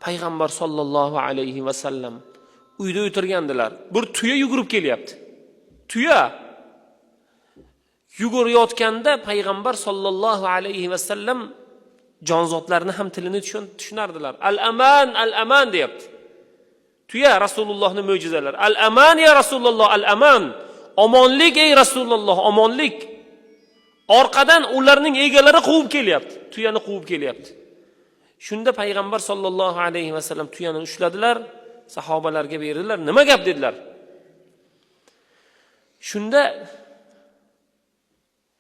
Payg'ambar sollallohu alayhi va sallam uyda o'tirgandilar. Bir tuya yugurib kelyapti. Tuya yugurayotganda payg'ambar sollallohu alayhi va sallam jonzotlarni ham tilini tushunardilar. Al-aman, al-aman deyapti. Tuya Rasulullohning mo'jizalari. Al-aman ya Rasululloh, al-aman. Omonlik ey Rasululloh, omonlik. Orqadan ularning egalari quvib kelyapti. Tuyani quvib kelyapti. Shunda payg'ambar sollallohu alayhi va sallam tuyani ushladilar, sahobalarga berdilar. Nima gap dedilar? Shunda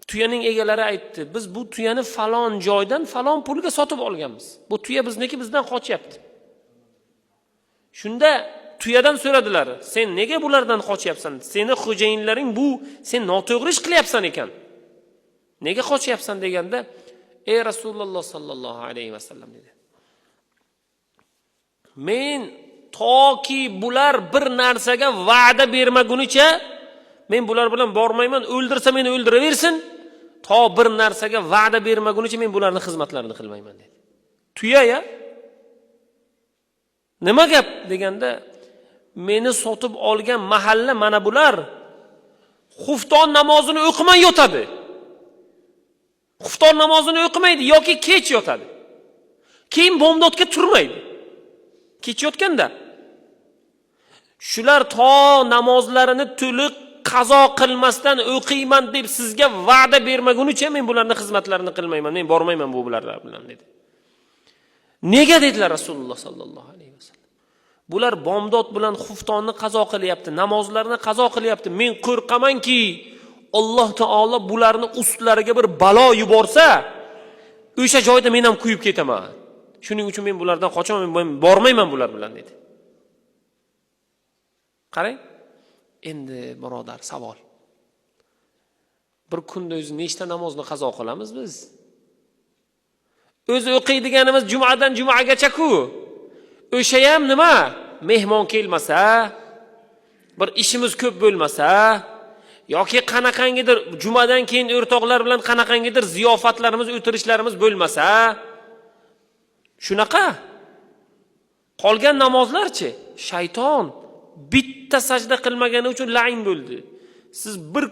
tuyaning egalari aytdi, biz bu tuyani falon joydan falon pulga sotib olganmiz. Bu tuya bizniki, bizdan qochyapti. Shunda tuyadan so'radilar, sen nega bulardan qochyapsan? Seni xo'jayinlaring bu, sen noto'g'ri ish qilyapsan ekan. Nega qochyapsan deganda, ey Rasululloh sallallohu alayhi vasallam dedi. Men toki bular bir narsaga va'da bermagunicha men bular bilan bormayman, o'ldirsa meni o'ldiraversin. To bir narsaga va'da bermagunicha men bularning xizmatlarini qilmayman dedi. Tuya ya. Nima gap deganda, meni sotib olgan mahalla mana bular xufton namozini o'qimay yotadi. Xufton namozini o'qimaydi yoki kech yotadi. Keyin bomdodga turmaydi. Kech yotganda shular to namozlarini to'liq qazo qilmasdan o'qiyman deb sizga va'da bermagunicha men bularning xizmatlarini qilmayman, men bormayman bu bular bilan dedi. Nega dedilar Rasululloh sallallohu alayhi vasallam? Bular bomdod bilan xuftonni qazo qilyapti, namozlarni qazo qilyapti. Men qo'rqamanki Alloh taolo bularni ustlariga bir balo yuborsa, o'sha joyda men ham kuyib ketaman. Shuning uchun men bulardan qochaman, men bormayman bular bilan dedi. Qarang. Endi birodar savol. Bir kunda o'zi nechta namozni qazo qilamiz biz? O'zi o'qiydiganimiz jumadan jumagacha-ku. O'sha ham nima? Mehmon kelmasa, bir ishimiz ko'p bo'lmasa, yoki qanaqangidir jumadan keyin o'rtoqlar bilan qanaqangidir ziyofatlarimiz, o'tirishlarimiz bo'lmasa, shunaqa. Qolgan namozlarchi? Shayton bitta sajda qilmagani uchun la'in bo'ldi. Siz bir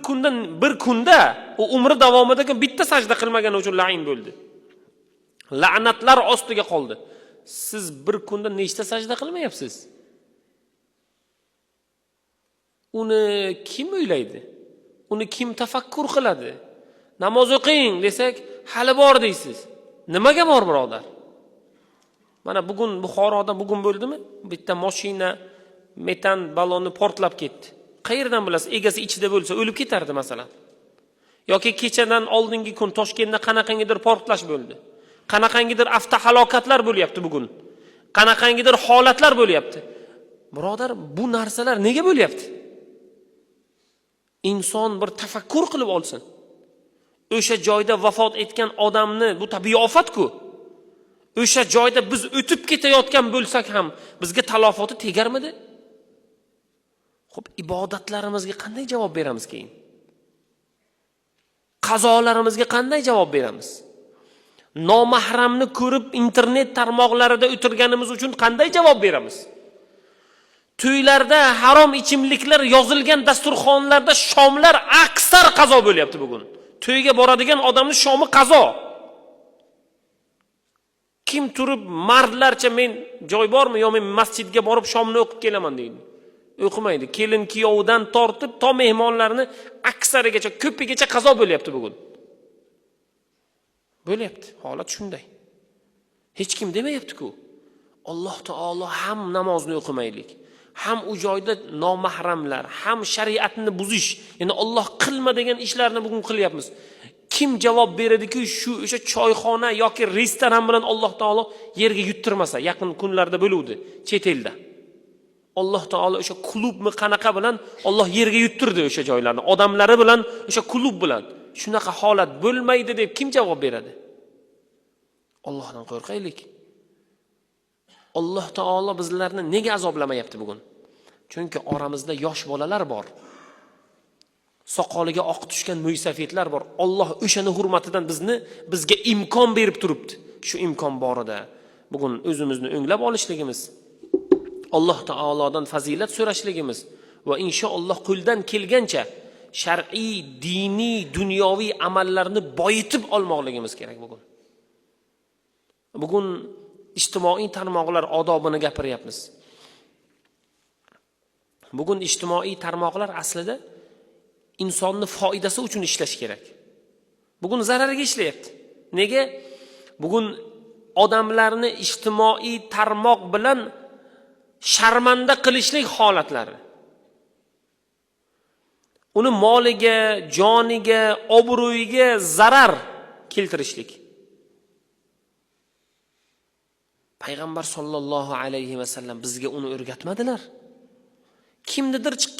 kunda u umri davomida bitta sajda qilmagani uchun la'in bo'ldi. La'natlar ostiga qoldi. Siz bir kunda nechta sajda qilmayapsiz? Uni kim o'ylaydi? Uni kim tafakkur qiladi? Namoz o'qing desak, hali bor deysiz. Nimaga bor birodar? Mana bugun Buxoroda bo'ldimi? Bitta mashina metan balloni portlab ketdi. Qayerdan bilasiz? Egasi ichida bo'lsa o'lib ketardi masalan. Yoki kechadan oldingi kun Toshkentda qanaqangidir portlash bo'ldi. Qanaqangidir avtohalokatlar bo'lyapti bugun. Qanaqangidir holatlar bo'lyapti. Birodar, bu narsalar nega bo'lyapti? Inson bir tafakkur qilib olsin. O'sha joyda vafot etgan odamni, bu tabiiy ofat-ku. O'sha joyda biz o'tib ketayotgan bo'lsak ham bizga talofoti tegarmidi? Xo'p, ibodatlarimizga qanday javob beramiz keyin? Qazolarimizga qanday javob beramiz? Nomahramni ko'rib internet tarmoqlarida o'tirganimiz uchun qanday javob beramiz? To'ylarda harom ichimliklar yozilgan dasturxonlarda shomlar aksar qazo bo'lyapti bugun. To'yga boradigan odamning shomi qazo. Kim turib mardlarcha men joy bormi yo men masjidga borib shomni o'qib kelaman deydi. O'qimaydi. Kelin kuyovdan tortib to mehmonlarni aksarigacha, ko'pigacha qazo bo'lyapti bugun. Bo'lyapti. Holat shunday. Hech kim demayapti-ku. Alloh taolo ham namozni o'qimaylik, ham u joyda nomahramlar, ham shariatni buzish, ya'ni Alloh qilma degan ishlarni bugun qilyapmiz. Kim javob beradi-ki, o'sha choyxona yoki restoran bilan Alloh taolo yerga yuttirmasa, yaqin kunlarda bo'luvdi chet elda. Alloh taolo o'sha klubni qanaqa bilan Alloh yerga yuttirdi o'sha joylarni, odamlari bilan, o'sha klub bilan. Shunaqa holat bo'lmaydi deb kim javob beradi? Allohdan qo'rqaylik. Alloh taolo bizlarni nega azoblamayapti bugun? Chunki oramizda yosh bolalar bor. Soqoliga oq tushgan mo'ysafetlar bor. Alloh o'shani hurmatidan bizga imkon berib turibdi. Shu imkon borida bugun o'zimizni o'nglab olishligimiz, Alloh taolodan fazilat so'rashligimiz va inshaalloh qo'ldan kelgancha shar'iy, diniy, dunyoviy amallarni boyitib olmoqligimiz kerak bugun. Bugun ijtimoiy tarmoqlar odobini gapiryapmiz. Bugun ijtimoiy tarmoqlar aslida insonni foydasi uchun ishlash kerak. Bugun zararga ishlayapti. Nega? Bugun odamlarni ijtimoiy tarmoq bilan sharmanda qilishlik holatlari. Uni moliga, joniga, obro'yiga zarar keltirishlik. Payg'ambar sollallohu alayhi va sallam bizga uni o'rgatmadilar.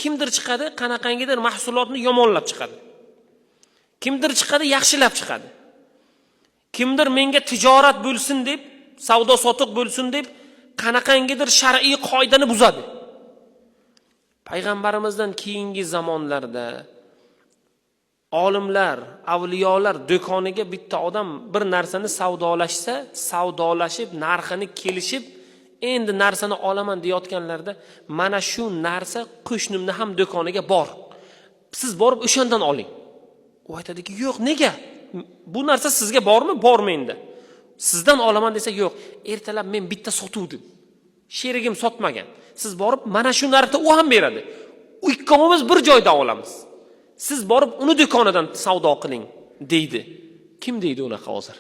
Kimdir chiqadi, qanaqangidir mahsulotni yomonlab chiqadi. Kimdir chiqadi, yaxshilab chiqadi. Kimdir menga tijorat bo'lsin deb, savdo sotiq bo'lsin deb qanaqangidir shar'iy qoidani buzadi. Payg'ambarimizdan keyingi zamonlarda olimlar, avliyolar do'koniga bitta odam bir narsani savdolashsa, savdolashib, narxini kelishib, endi narsani olaman deyotganlarda, mana shu narsa qo'shnimni ham do'koniga bor. Siz borib o'shandan oling. U aytadiki, yo'q, nega? Bu narsa sizga bormi? Bormi endi? Sizdan olaman desa, yo'q. Ertalab men bitta sotuvdim. Sherigim sotmagan. Siz borib mana shu narxda u ham beradi. Ikkovimiz bir joyda olamiz. Siz borib uni do'konidan savdo qiling, deydi. Kim deydi unaqa hozir?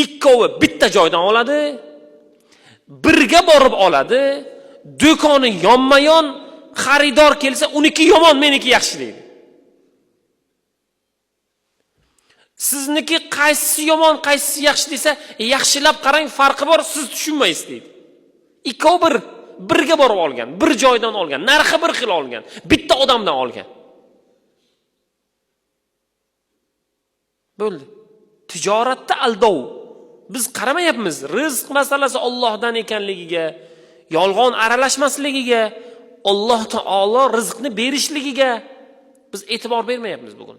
Ikkovi bitta joydan oladi, birga borib oladi, do'koni yonma-yon, xaridor kelsa uniki yomon, meniki yaxshi deydi. Sizniki qaysi yomon, qaysi yaxshi desa, yaxshilab qarang, farqi bor, siz tushunmaysiz deydi. Ikkovi birga borib olgan, bir joydan olgan, narxi bir xil olgan, bitta odamdan olgan. Bo'ldi. Tijoratda aldov. Biz qaramayapmiz. Rizq masalasi Allohdan ekanligiga, yolg'on aralashmasligiga, Alloh taolo rizqni berishligiga biz e'tibor bermayapmiz bugun.